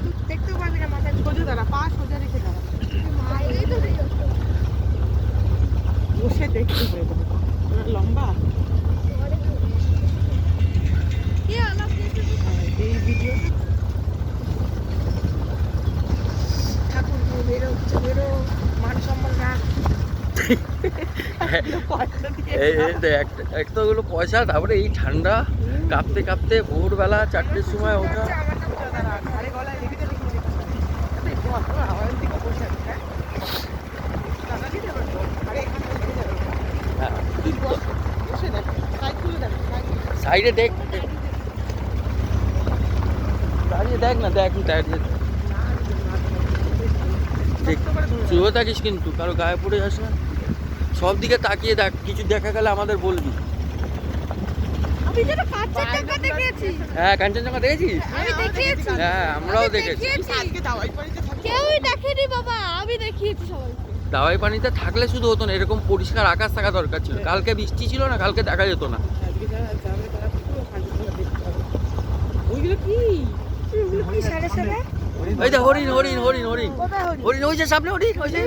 তুই দেখতেও পাবি না মাথায় সোজা দাঁড়া, পা সোজা রেখে দাঁড়া, বসে দেখতে হয়ে যাবে লম্বা। এই ভিডিওটা ঠাকুর বেরো বেরো, মান সম্মান রাখ। একটা ওগুলো পয়সা, তারপরে এই ঠান্ডা কাঁপতে কাঁপতে ভোরবেলা 4টের সময় ওঠা। সাইডে দেখ, দাঁড়িয়ে দেখ না, দেখ দাঁড়িয়ে শুয়ে থাকিস কিন্তু কারো গায়ে পড়ে যাস না। সব দিকে তাকিয়ে দেখ, কিছু দেখা গেলে আমাদের বলবি। হ্যাঁ, কাঞ্চনজঙ্ঘা দেখেছিস? হ্যাঁ, আমরাও দেখেছি। কেউই দেখেনি বাবা, আমি দেখিয়েছি সবাইকে। দাওয়াই পানিতে থাকলে শুধু হতো না, এরকম পরিষ্কার আকাশ থাকা দরকার ছিল। কালকে বৃষ্টি ছিল না, কালকে দেখা যেত না। ওইগুলো কি? ওই যে হরিণ হরিণ হরিণ হরিণ হরিণ, ওই যে সামনে হরিণ, ওই যে।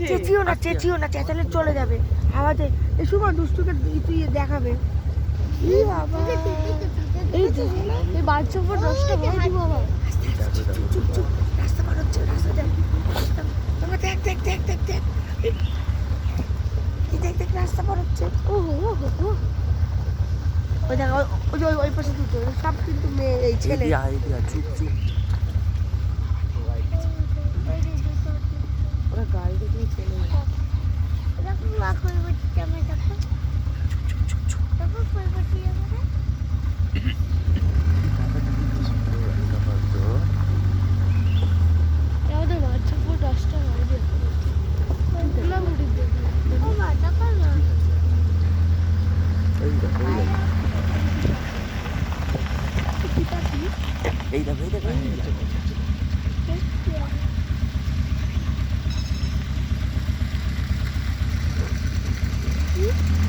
চেঁচিও না, চেঁচিও না, চেঁচালে চলে যাবে আওয়াজে। এই সময় দুষ্টুকে তুই দেখাবে। এই বাচ্চা উপর দশটা বাবা। চুপ চুপ, রাস্তা পার হচ্ছে, রাস্তা দেখ, দেখ দেখ দেখ দেখ দেখ দেখ দেখ, রাস্তা পার হচ্ছে। ওই দেখ, ওই পাশে দুটো সব কিন্তু মেয়ে, এই ছেলে। চুপ চুপ, ওরা গাড়ি দেখে চলে আমাদের বাচ্চা উপর দশটা বাজে। এই দেখ এই দেখ কি